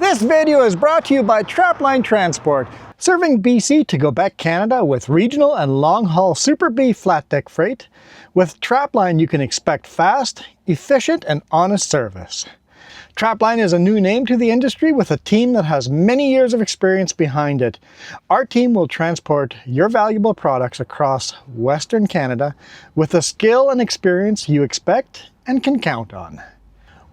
This video is brought to you by Trapline Transport, serving BC to Quebec, Canada with regional and long-haul Super B flat deck freight. With Trapline, you can expect fast, efficient, and honest service. Trapline is a new name to the industry with a team that has many years of experience behind it. Our team will transport your valuable products across Western Canada with the skill and experience you expect and can count on.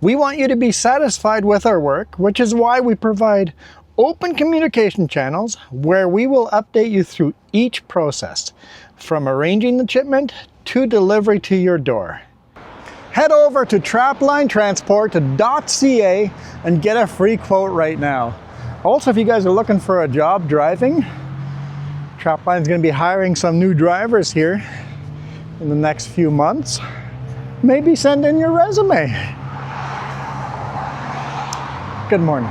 We want you to be satisfied with our work, which is why we provide open communication channels where we will update you through each process, from arranging the shipment to delivery to your door. Head over to traplinetransport.ca and get a free quote right now. Also, if you guys are looking for a job driving, Trapline's going to be hiring some new drivers here in the next few months. Maybe send in your resume. Good morning.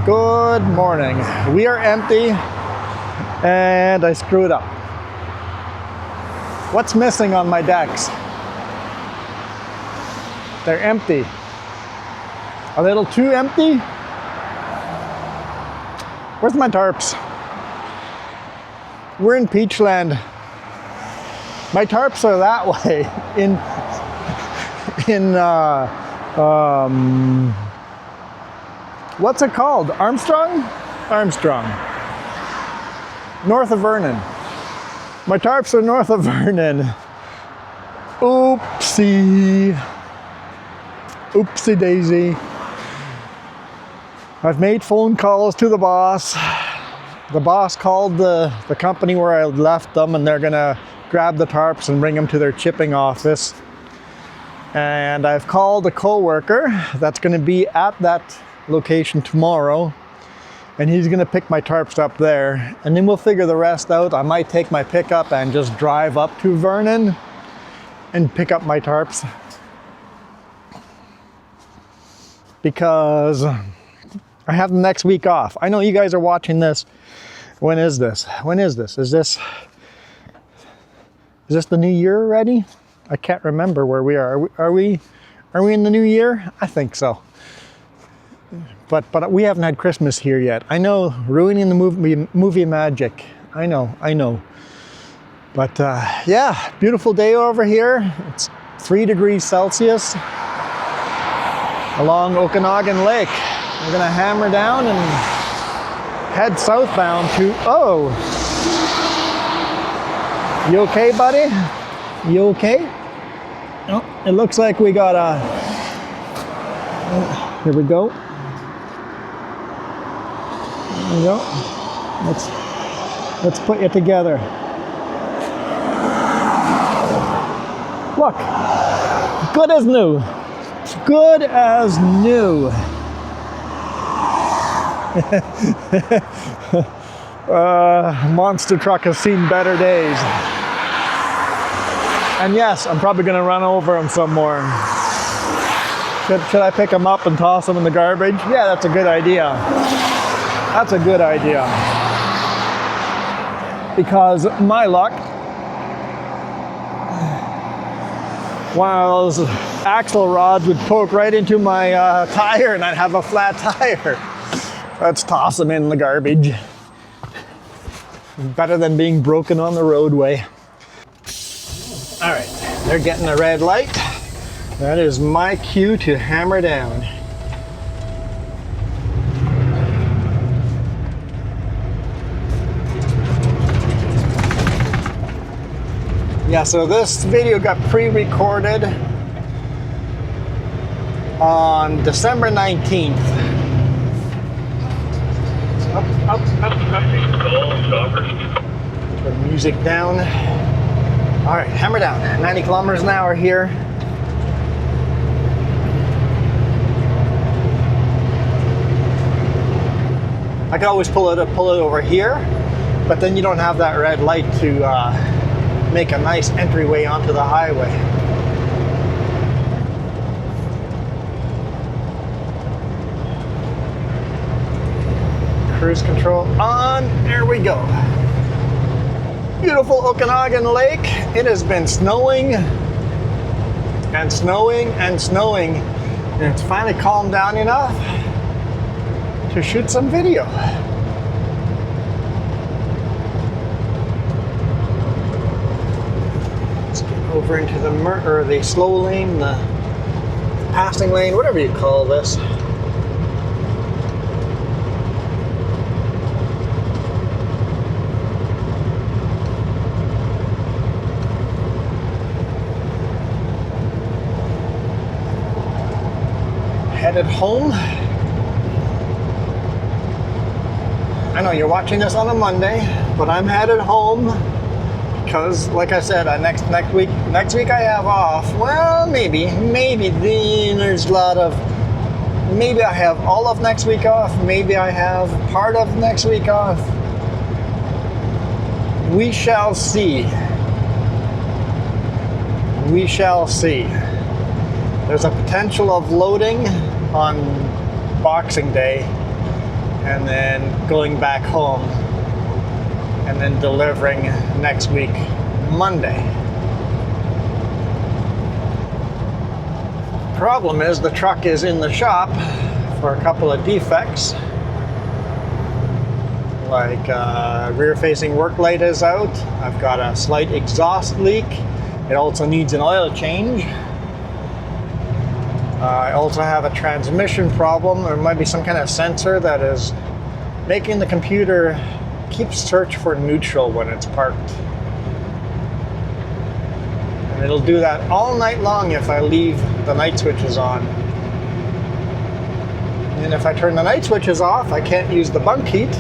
Good morning. We are empty and I screwed up. What's missing on my decks? They're empty. A little too empty? Where's my tarps? We're in Peachland. My tarps are that way. What's it called? Armstrong? Armstrong. North of Vernon. My tarps are north of Vernon. Oopsie. Oopsie daisy. I've made phone calls to the boss. The boss called the company where I left them, and they're gonna grab the tarps and bring them to their chipping office. And I've called a co-worker that's gonna be at that location tomorrow, and he's gonna pick my tarps up there, and then we'll figure the rest out. I might take my pickup and just drive up to Vernon and pick up my tarps, because I have the next week off. I know you guys are watching this. When is this? When is this? Is this the new year already? I can't remember where we are. Are we in the new year? I think so. But we haven't had Christmas here yet. I know, ruining the movie magic. I know. But yeah, beautiful day over here. It's 3 degrees Celsius along Okanagan Lake. We're gonna hammer down and head southbound to, oh. You okay, buddy? You okay? Oh, it looks like we got a, here we go. There we go. Let's put you together. Look, good as new. Good as new. Monster truck has seen better days. And yes, I'm probably gonna run over him some more. Should I pick him up and toss him in the garbage? Yeah, that's a good idea. That's a good idea. Because my luck, one of those axle rods would poke right into my tire and I'd have a flat tire. Let's toss them in the garbage. Better than being broken on the roadway. All right, they're getting a red light. That is my cue to hammer down. Yeah, so this video got pre-recorded on December 19th. Up. Turn the music down. All right, hammer down. 90 kilometers an hour here. I could always pull it over here, but then you don't have that red light to make a nice entryway onto the highway. Cruise control on, there we go. Beautiful Okanagan Lake. It has been snowing and snowing and snowing, and it's finally calmed down enough to shoot some video. Let's get over into the slow lane, the passing lane, whatever you call this. Headed home. I know you're watching this on a Monday, but I'm headed home because, like I said, next week I have off. Well, maybe there's a lot of. Maybe I have all of next week off. Maybe I have part of next week off. We shall see. We shall see. There's a potential of loading on Boxing Day and then going back home and then delivering next week, Monday. Problem is the truck is in the shop for a couple of defects. Like rear-facing work light is out. I've got a slight exhaust leak. It also needs an oil change. I also have a transmission problem. There might be some kind of sensor that is making the computer keep search for neutral when it's parked. And it'll do that all night long if I leave the night switches on. And if I turn the night switches off, I can't use the bunk heat.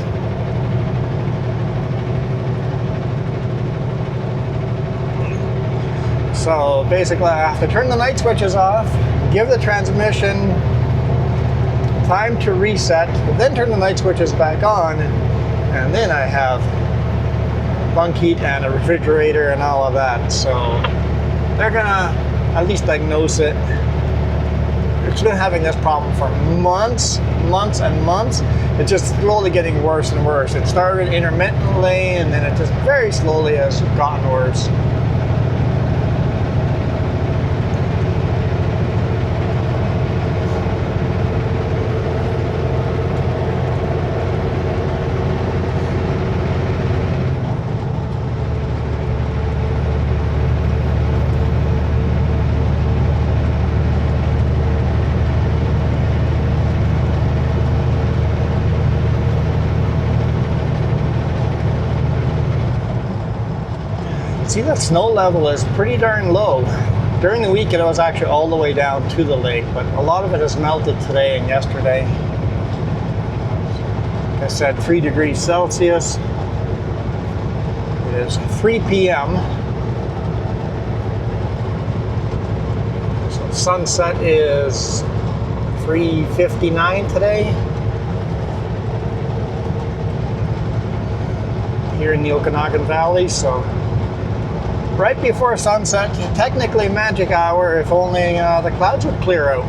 So basically I have to turn the night switches off, give the transmission time to reset, then turn the night switches back on, and then I have bunk heat and a refrigerator and all of that. So they're gonna at least diagnose it. It's been having this problem for months and months. It's just slowly getting worse and worse. It started intermittently and then it just very slowly has gotten worse. See, that snow level is pretty darn low. During the week it was actually all the way down to the lake, but a lot of it has melted today and yesterday. Like I said, 3 degrees Celsius. It is 3 p.m. So sunset is 3:59 today. Here in the Okanagan Valley, so right before sunset, technically magic hour if only the clouds would clear out.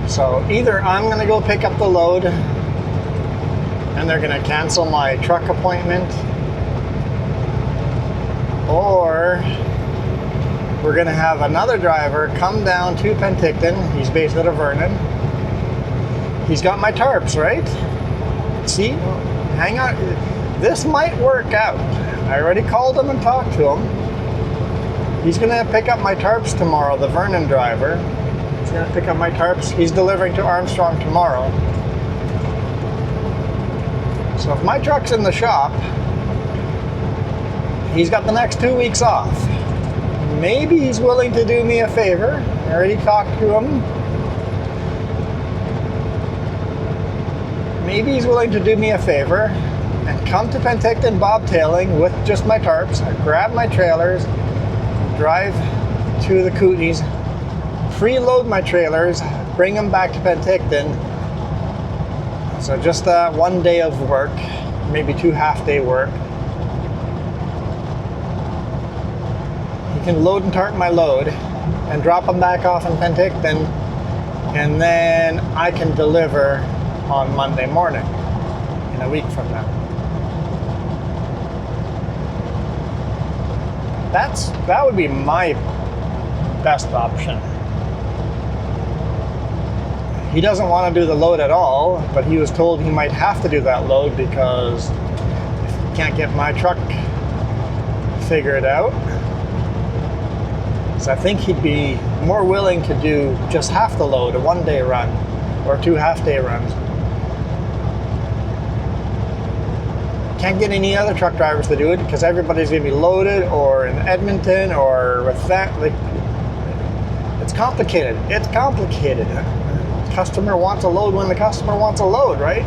So either I'm going to go pick up the load and they're going to cancel my truck appointment, or we're going to have another driver come down to Penticton. He's based out of Vernon. He's got my tarps, right? See, hang on. This might work out. I already called him and talked to him. He's going to pick up my tarps tomorrow, the Vernon driver. He's going to pick up my tarps. He's delivering to Armstrong tomorrow. So if my truck's in the shop, he's got the next 2 weeks off. Maybe he's willing to do me a favor. I already talked to him. Maybe he's willing to do me a favor and come to Penticton bobtailing with just my tarps, grab my trailers, drive to the Kootenays, preload my trailers, bring them back to Penticton. So just 1 day of work. maybe 2 half-day work. He can load and tarp my load and drop them back off in Penticton, and then I can deliver on Monday morning in a week from now. That would be my best option. He doesn't want to do the load at all, but he was told he might have to do that load because if he can't get my truck figured out. So I think he'd be more willing to do just half the load, a 1-day run or 2 half-day runs. Can't get any other truck drivers to do it because everybody's going to be loaded or in Edmonton or with that. Like, it's complicated. It's complicated. Customer wants a load when the customer wants a load, right?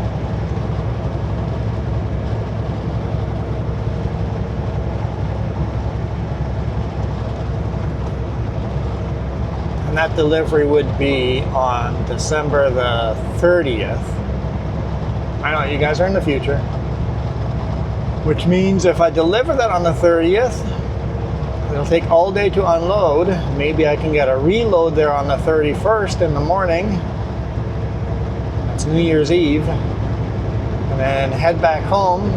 And that delivery would be on December the 30th. I know you guys are in the future, which means if I deliver that on the 30th, it'll take all day to unload. Maybe I can get a reload there on the 31st in the morning. New Year's Eve, and then head back home,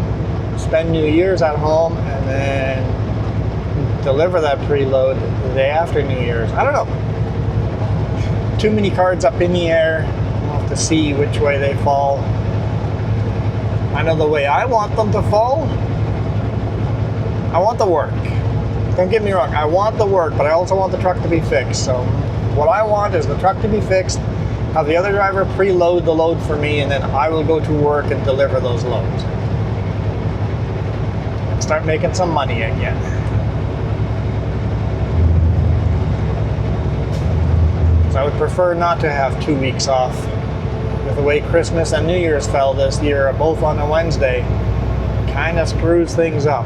spend New Year's at home, and then deliver that preload the day after New Year's. I don't know. Too many cards up in the air. We'll have to see which way they fall. I know the way I want them to fall. I want the work. Don't get me wrong, I want the work, but I also want the truck to be fixed. So what I want is the truck to be fixed, have the other driver preload the load for me, and then I will go to work and deliver those loads. And start making some money again. So I would prefer not to have 2 weeks off. With the way Christmas and New Year's fell this year, both on a Wednesday, kind of screws things up.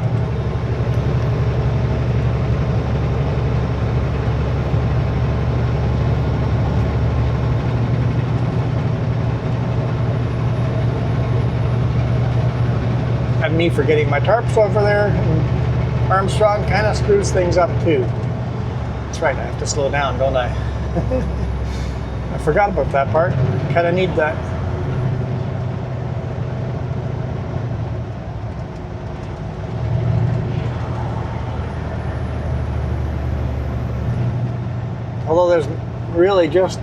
And me forgetting my tarps over there in Armstrong kind of screws things up too. That's right, I have to slow down, don't I? I forgot about that part. Kind of need that. Although there's really just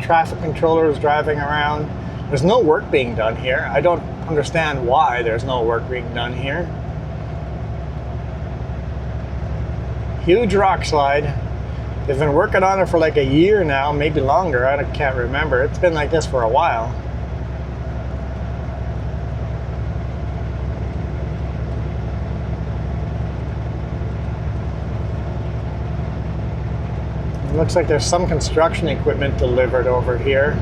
traffic controllers driving around, there's no work being done here. I don't understand why there's no work being done here. Huge rock slide. They've been working on it for like a year now, maybe longer. I can't remember. It's been like this for a while. It looks like there's some construction equipment delivered over here.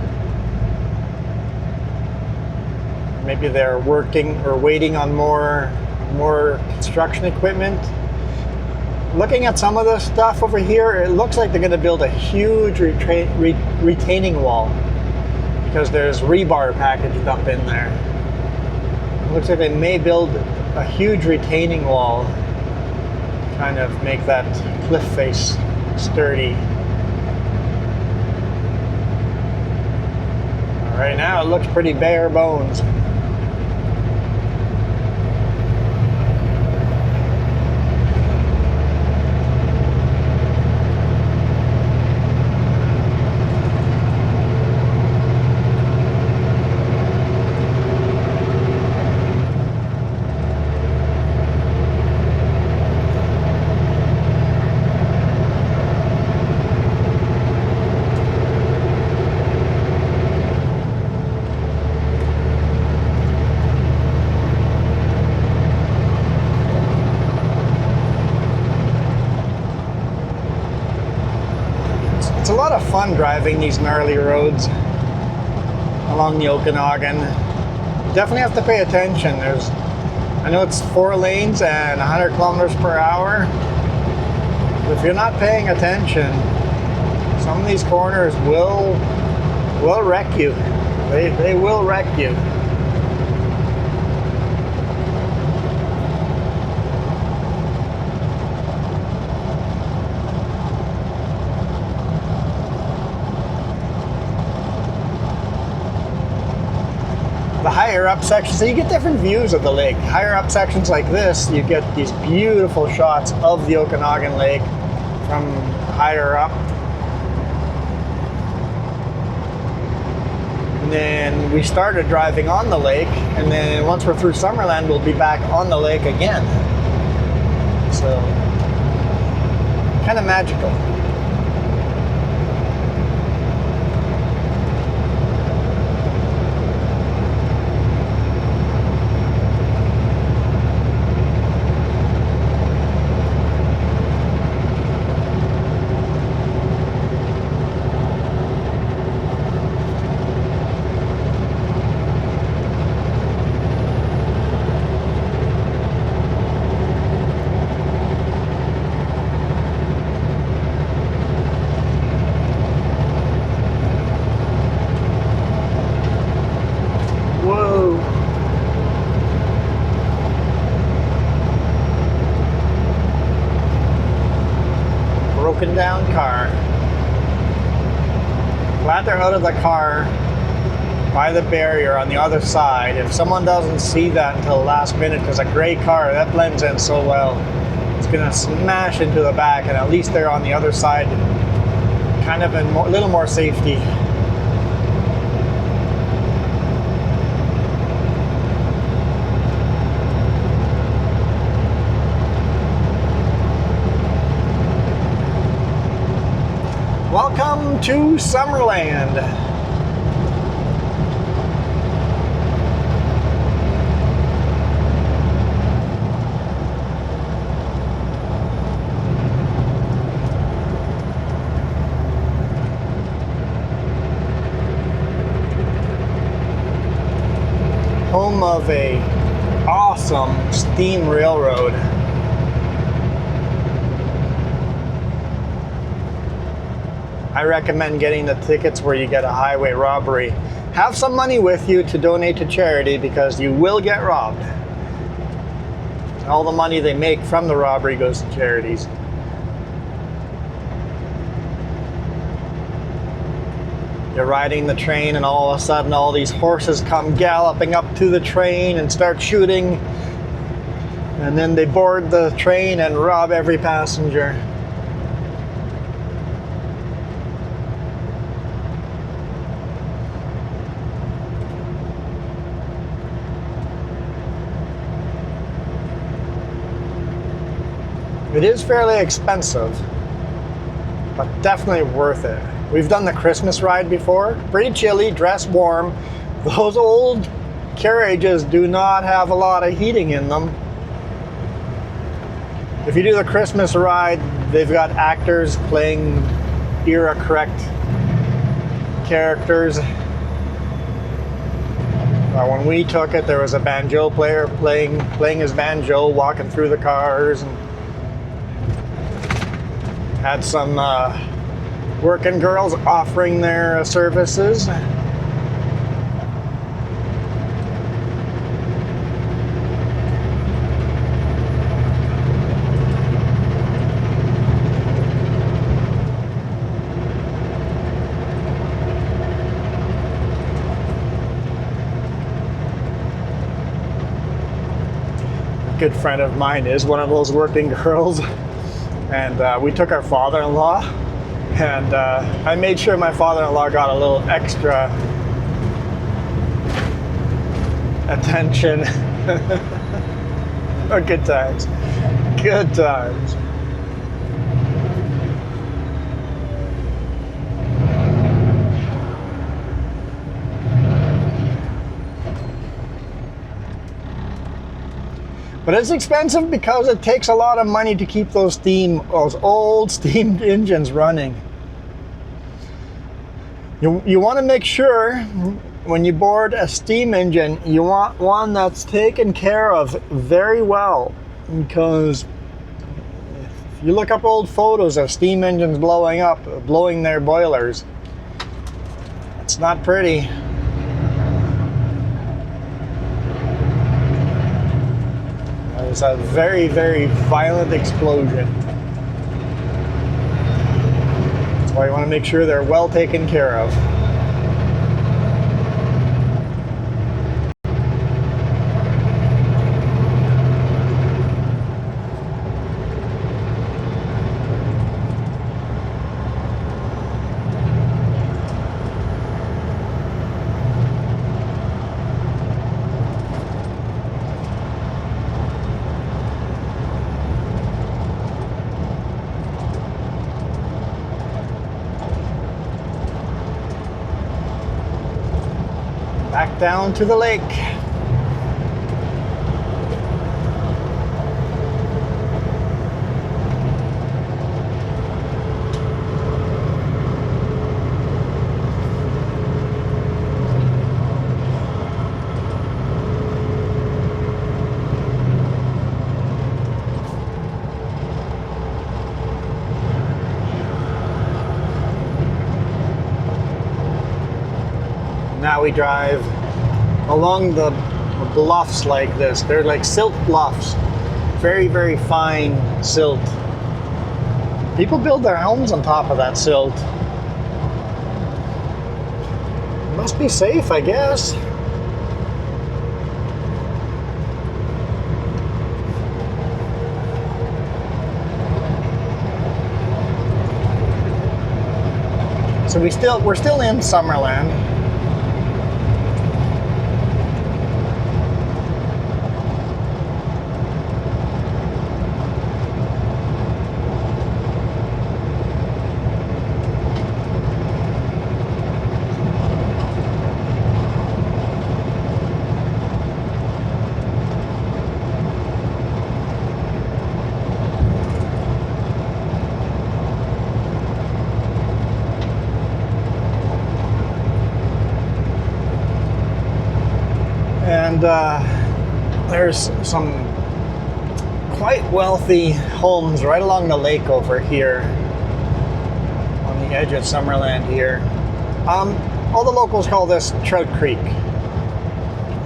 Maybe they're working or waiting on more construction equipment. Looking at some of the stuff over here, it looks like they're going to build a huge retaining wall because there's rebar packaged up in there. It looks like they may build a huge retaining wall, kind of make that cliff face sturdy. Right now it looks pretty bare bones. It's a lot of fun driving these gnarly roads along the Okanagan. You definitely have to pay attention. I know it's 4 lanes and 100 kilometers per hour. But if you're not paying attention, some of these corners will wreck you. They will wreck you. the higher up sections, so you get different views of the lake. Higher up sections like this, you get these beautiful shots of the Okanagan Lake from higher up. And then we started driving on the lake, and then once we're through Summerland, we'll be back on the lake again. So, kind of magical. Broken down car. Glad they're out of the car by the barrier on the other side. If someone doesn't see that until the last minute, because a gray car, that blends in so well, it's gonna smash into the back, and at least they're on the other side, kind of in a little more safety. Welcome to Summerland. Home of a awesome steam railroad. I recommend getting the tickets where you get a highway robbery. Have some money with you to donate to charity, because you will get robbed. All the money they make from the robbery goes to charities. You're riding the train, and all of a sudden all these horses come galloping up to the train and start shooting. And then they board the train and rob every passenger. It is fairly expensive, but definitely worth it. We've done the Christmas ride before. Pretty chilly, dress warm. Those old carriages do not have a lot of heating in them. If you do the Christmas ride, they've got actors playing era-correct characters. When we took it, there was a banjo player playing his banjo, walking through the cars, and had some working girls offering their services. A good friend of mine is one of those working girls. And we took our father-in-law, and I made sure my father-in-law got a little extra attention. Oh, good times. Good times. But it's expensive because it takes a lot of money to keep those old steam engines running. You want to make sure when you board a steam engine, you want one that's taken care of very well, because if you look up old photos of steam engines blowing up, blowing their boilers, it's not pretty. It was a very, very violent explosion. That's why you want to make sure they're well taken care of. Back down to the lake. Now we drive along the bluffs like this. They're like silt bluffs. Very, very fine silt. People build their homes on top of that silt. Must be safe, I guess. So we're still in Summerland. And there's some quite wealthy homes right along the lake over here on the edge of Summerland here. All the locals call this Trout Creek.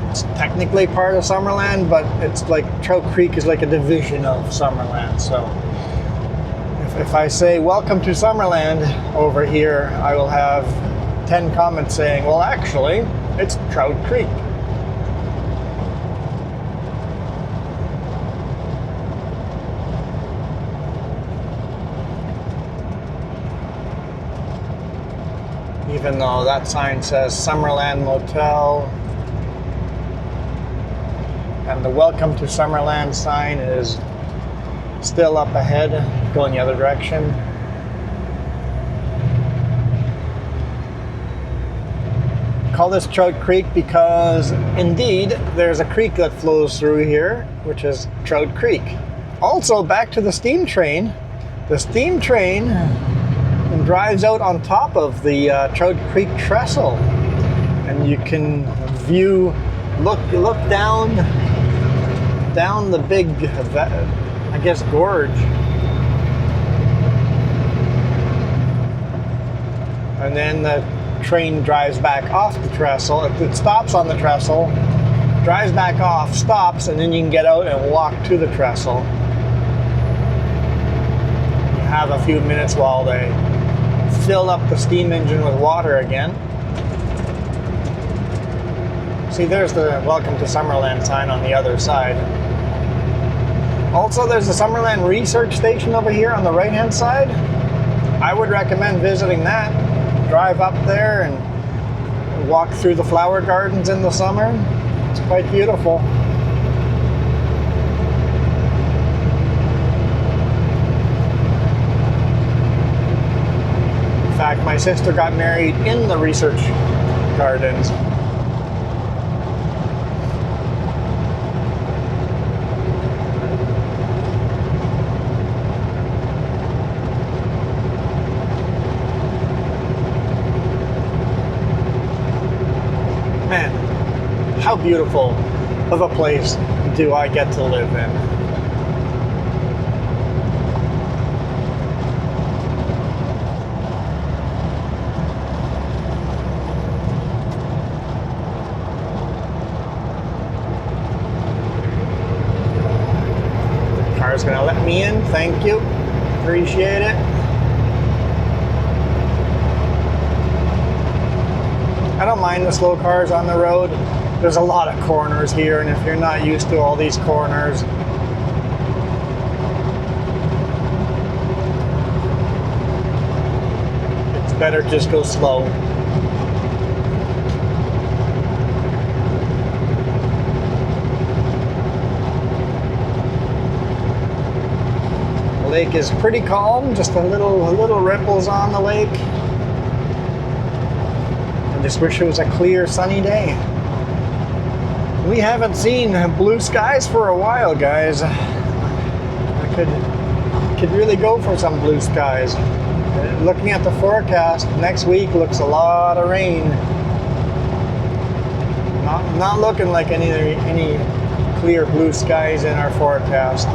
It's technically part of Summerland, but it's like Trout Creek is like a division of Summerland. So if I say welcome to Summerland over here, I will have 10 comments saying, well, actually, it's Trout Creek. Even though that sign says Summerland Motel, and the Welcome to Summerland sign is still up ahead, going the other direction. Call this Trout Creek because indeed there's a creek that flows through here, which is Trout Creek. Also, back to the steam train. The steam train drives out on top of the Trout Creek trestle, and you can look down the big, I guess, gorge, and then the train drives back off the trestle. It stops on the trestle, drives back off, stops, and then you can get out and walk to the trestle. You have a few minutes while they fill up the steam engine with water again. See, there's the Welcome to Summerland sign on the other side. Also, there's the Summerland Research Station over here on the right-hand side. I would recommend visiting that. Drive up there and walk through the flower gardens in the summer. It's quite beautiful. In fact, my sister got married in the research gardens. Man, how beautiful of a place do I get to live in? Car's gonna let me in, thank you, appreciate it. I don't mind the slow cars on the road. There's a lot of corners here, and if you're not used to all these corners, it's better just go slow. The lake is pretty calm, just a little ripples on the lake. I just wish it was a clear, sunny day. We haven't seen blue skies for a while, guys. I could really go for some blue skies. Looking at the forecast, next week looks a lot of rain. Not looking like any clear blue skies in our forecast.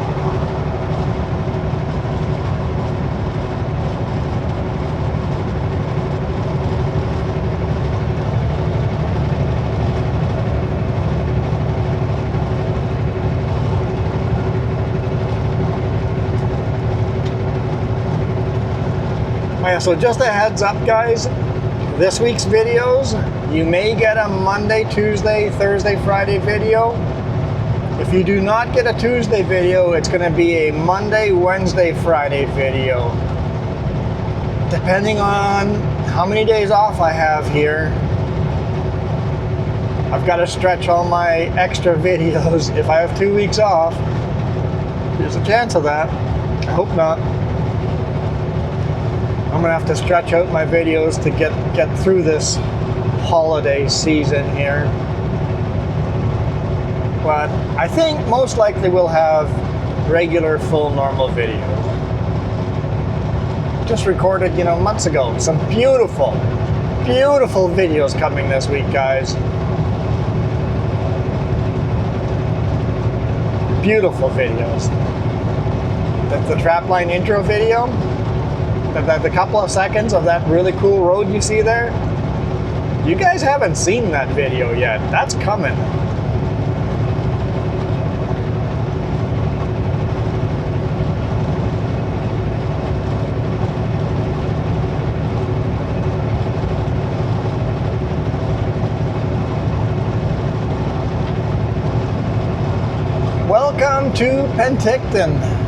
Yeah, so just a heads up, guys, this week's videos, you may get a Monday, Tuesday, Thursday, Friday video. If you do not get a Tuesday video, it's going to be a Monday, Wednesday, Friday video. Depending on how many days off I have here, I've got to stretch all my extra videos. If I have 2 weeks off, there's a chance of that. I hope not. I'm gonna have to stretch out my videos to get through this holiday season here. But I think most likely we'll have regular, full, normal videos. Just recorded, months ago. Some beautiful, beautiful videos coming this week, guys. Beautiful videos. That's the Trapline intro video. The couple of seconds of that really cool road you see there, you guys haven't seen that video yet. That's coming. Welcome to Penticton.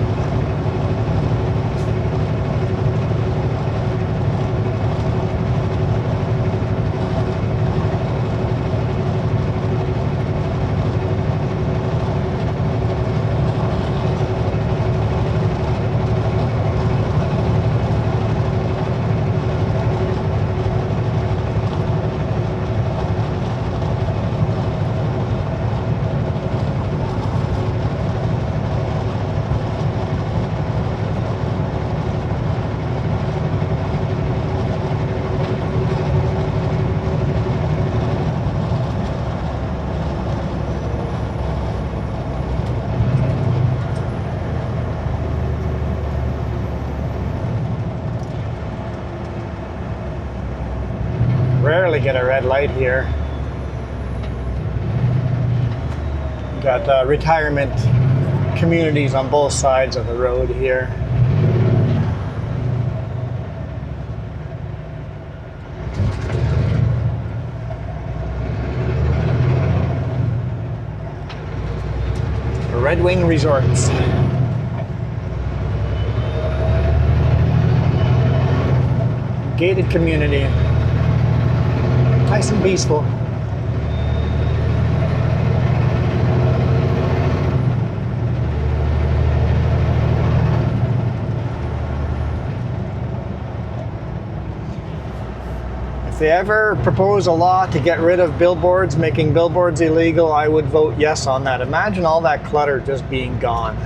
Rarely get a red light here. Got retirement communities on both sides of the road here. Red Wing Resorts. Gated community. Nice and peaceful. If they ever propose a law to get rid of billboards, making billboards illegal, I would vote yes on that. Imagine all that clutter just being gone.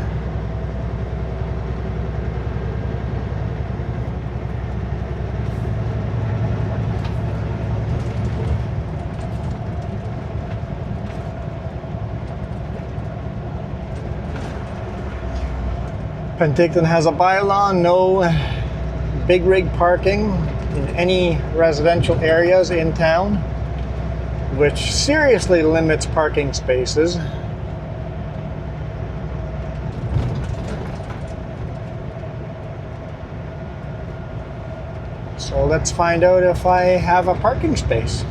Penticton has a bylaw, no big rig parking in any residential areas in town, which seriously limits parking spaces. So let's find out if I have a parking space.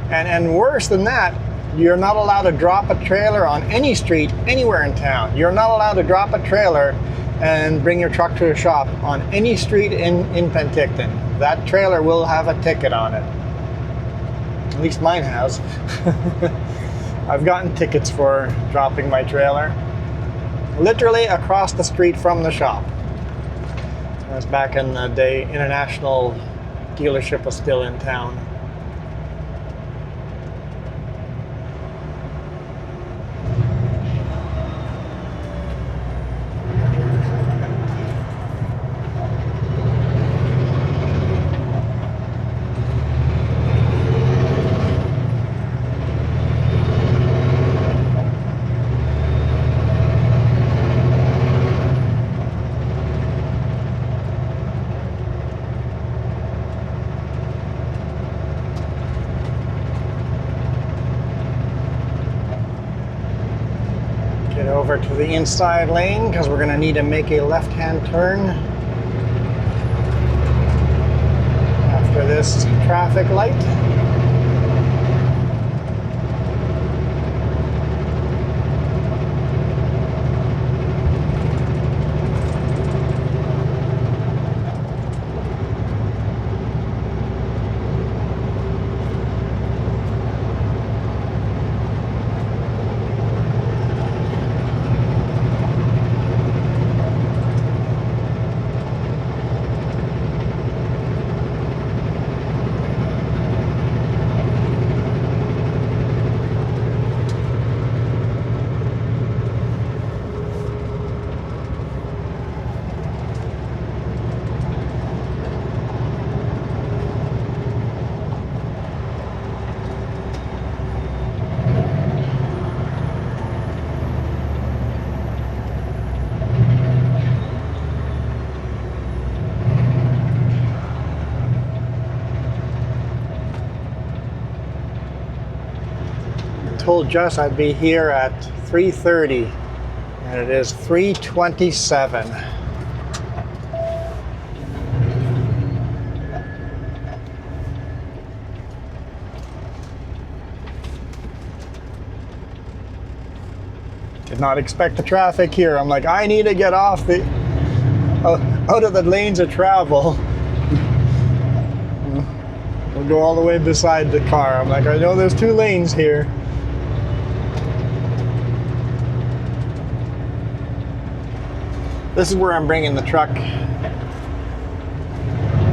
And worse than that, you're not allowed to drop a trailer on any street anywhere in town. You're not allowed to drop a trailer and bring your truck to a shop on any street in Penticton. That trailer will have a ticket on it. At least mine has. I've gotten tickets for dropping my trailer literally across the street from the shop. That's back in the day International dealership was still in town. over to the inside lane because we're going to need to make a left-hand turn after this traffic light. Told Jess I'd be here at 3:30 and it is 3:27. Did not expect the traffic here. I'm like, I need to get off the out of the lanes of travel. We'll go all the way beside the car. I'm like, I know there's 2 lanes here. This is where I'm bringing the truck.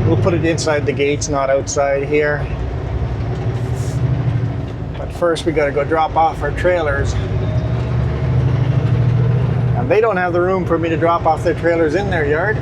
We'll put it inside the gates, not outside here. But first we gotta go drop off our trailers. And they don't have the room for me to drop off their trailers in their yard.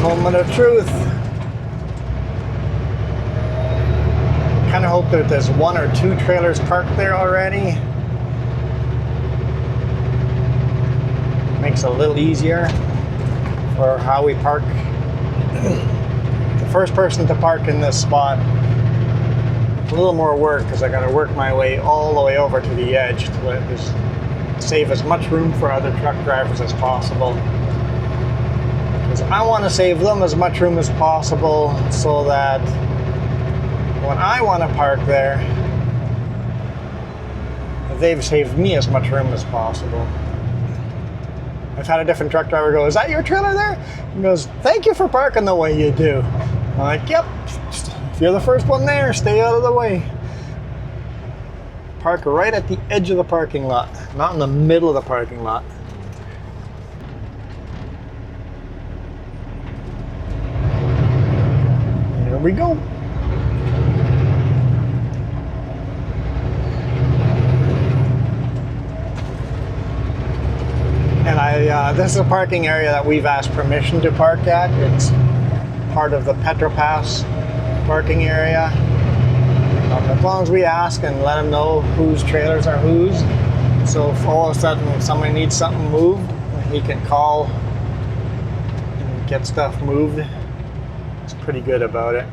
Moment of truth. Kind of hope that there's 1 or 2 trailers parked there already. Makes it a little easier for how we park. The first person to park in this spot, a little more work because I got to work my way all the way over to the edge to let this save as much room for other truck drivers as possible. I want to save them as much room as possible so that when I want to park there, they've saved me as much room as possible. I've had a different truck driver go, "Is that your trailer there?" He goes, "Thank you for parking the way you do." I'm like, "Yep, if you're the first one there, stay out of the way." Park right at the edge of the parking lot, not in the middle of the parking lot. Here we go. And this is a parking area that we've asked permission to park at. It's part of the Petropass parking area. As long as we ask and let them know whose trailers are whose. So if all of a sudden somebody needs something moved, he can call and get stuff moved. It's pretty good about it.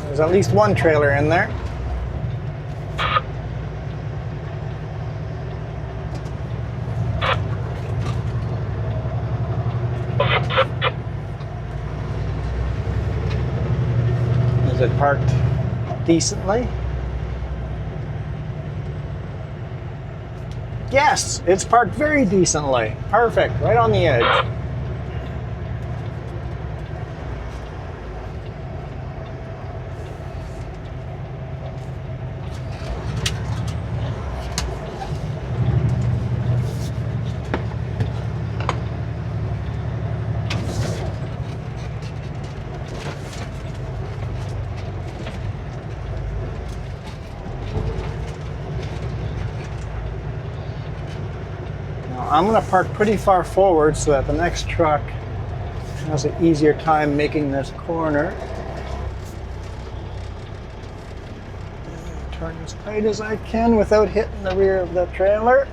There's at least one trailer in there. Is it parked decently? Yes, it's parked very decently. Perfect, right on the edge. I'm going to park pretty far forward so that the next truck has an easier time making this corner. Turn as tight as I can without hitting the rear of the trailer.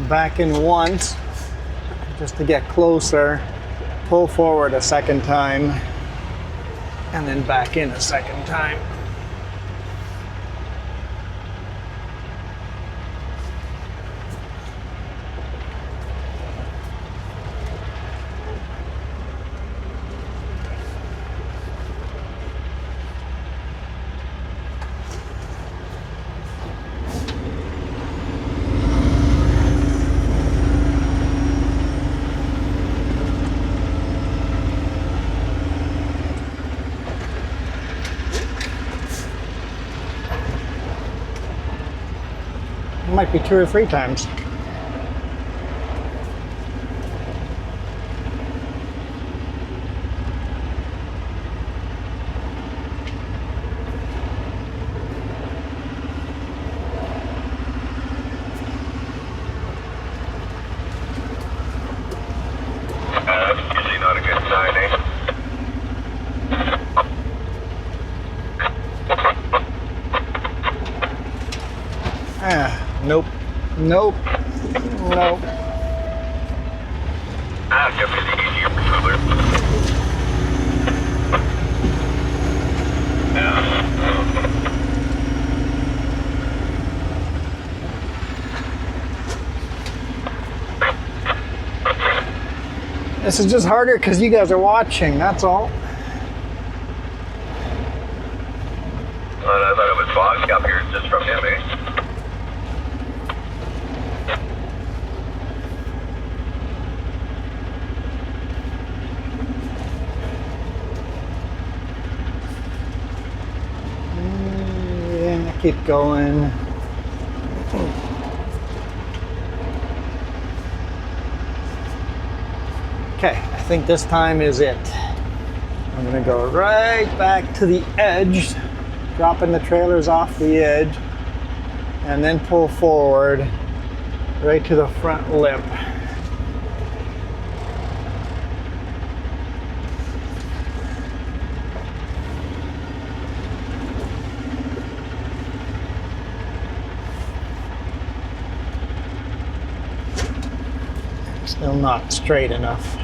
Back in once just to get closer, pull forward a second time, and then back in a second time. Might be 2 or 3 times. Usually not a good sign, eh? Nope. Nope. Nope. Could be the easier cooler. This is just harder because you guys are watching, that's all. I thought it was foggy up here just from him, eh? Keep going. Okay, I think this time is it. I'm gonna go right back to the edge, dropping the trailers off the edge, and then pull forward right to the front lip. Still not straight enough.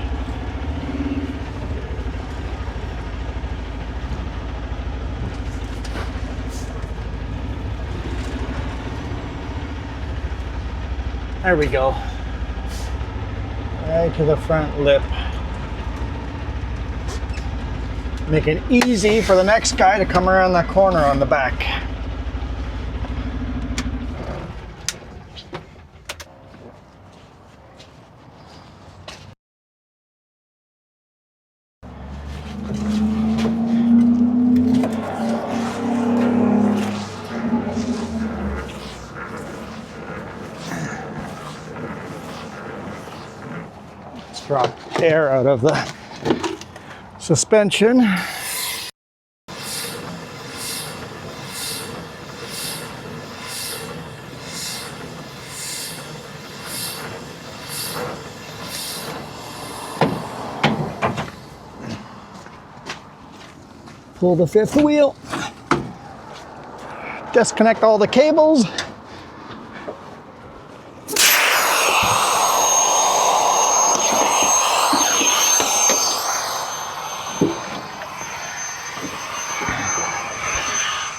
There we go. Right to the front lip. Make it easy for the next guy to come around that corner on the back. drop air out of the suspension. Pull the fifth wheel. Disconnect all the cables.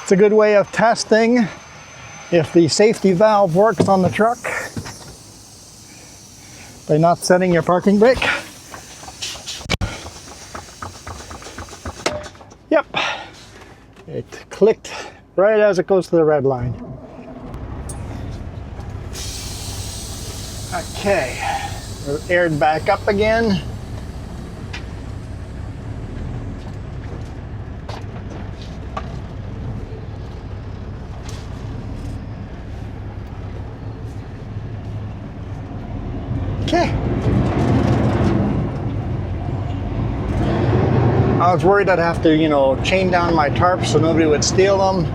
It's a good way of testing if the safety valve works on the truck by not setting your parking brake. Yep, it clicked right as it goes to the red line. Okay, we're aired back up again. Okay. I was worried I'd have to, chain down my tarps so nobody would steal them.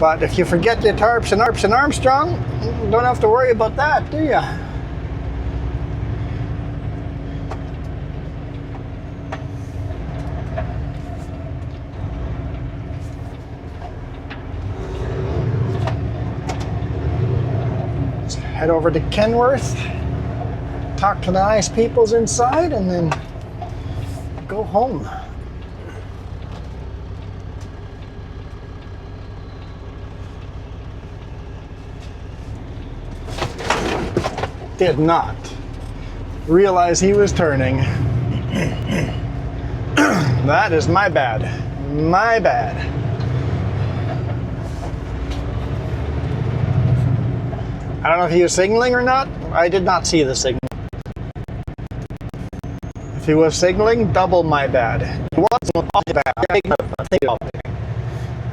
But if you forget your tarps in Armstrong, you don't have to worry about that, do you? Let's head over to Kenworth, talk to the nice peoples inside, and then go home. Did not realize he was turning. That is my bad. My bad. I don't know if he was signaling or not. I did not see the signal. If he was signaling, double my bad. He wasn't bad. I think I'll pick,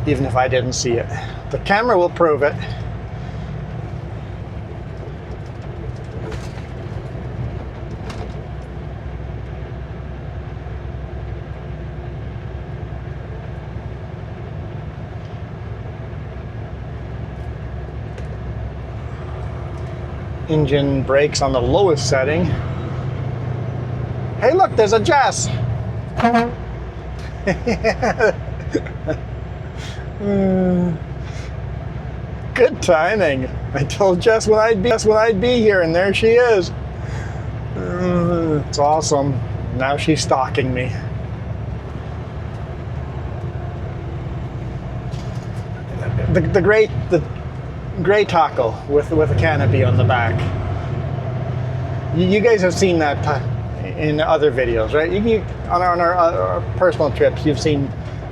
even if I didn't see it. The camera will prove it. Engine brakes on the lowest setting. Hey, look, there's a Jess. Good timing. I told Jess when I'd be here, and there she is. It's awesome. Now she's stalking me. The gray taco with a canopy on the back. You guys have seen that in other videos, right? On our personal trips, you've seen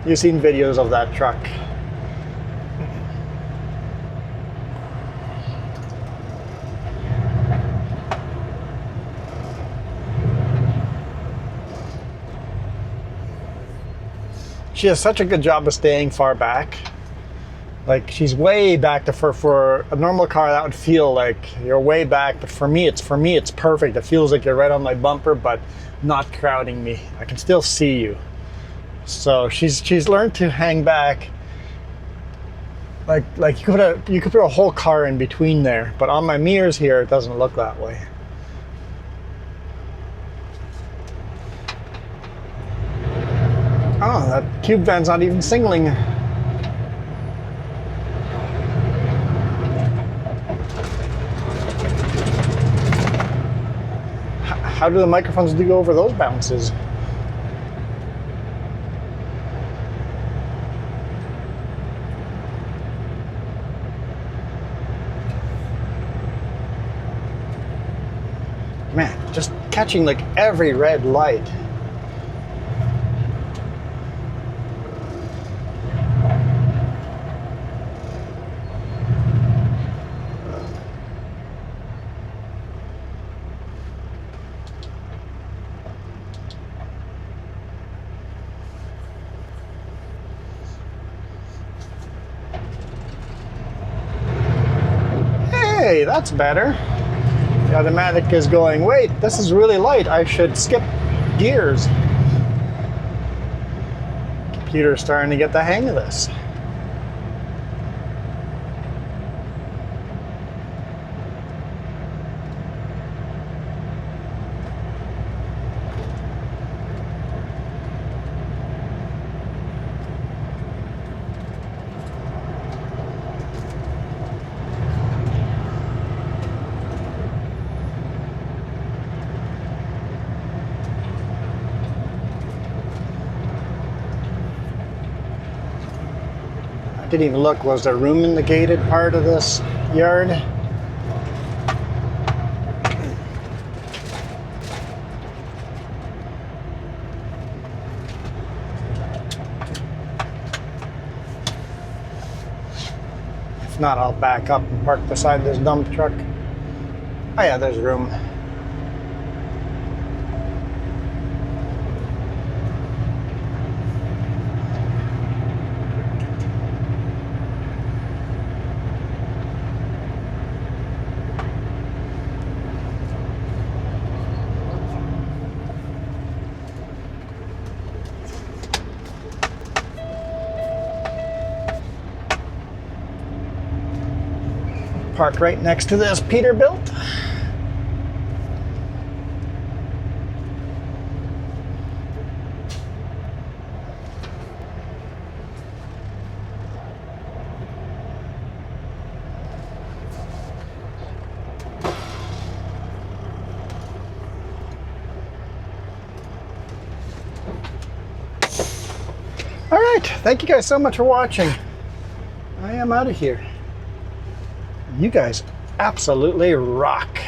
videos of that truck. She does such a good job of staying far back. Like, she's way back for a normal car that would feel like you're way back, but for me it's perfect. It feels like you're right on my bumper, but not crowding me. I can still see you. So she's learned to hang back. Like you could put a whole car in between there, but on my mirrors here it doesn't look that way. Oh, that cube van's not even signaling. How do the microphones go over those bounces? Man, just catching like every red light. Hey, that's better. The automatic is going, wait, this is really light. I should skip gears. Computer's starting to get the hang of this. Didn't even look, was there room in the gated part of this yard? If not, I'll back up and park beside this dump truck. Oh yeah, there's room. Park right next to this Peterbilt. All right, thank you guys so much for watching. I am out of here. You guys absolutely rock.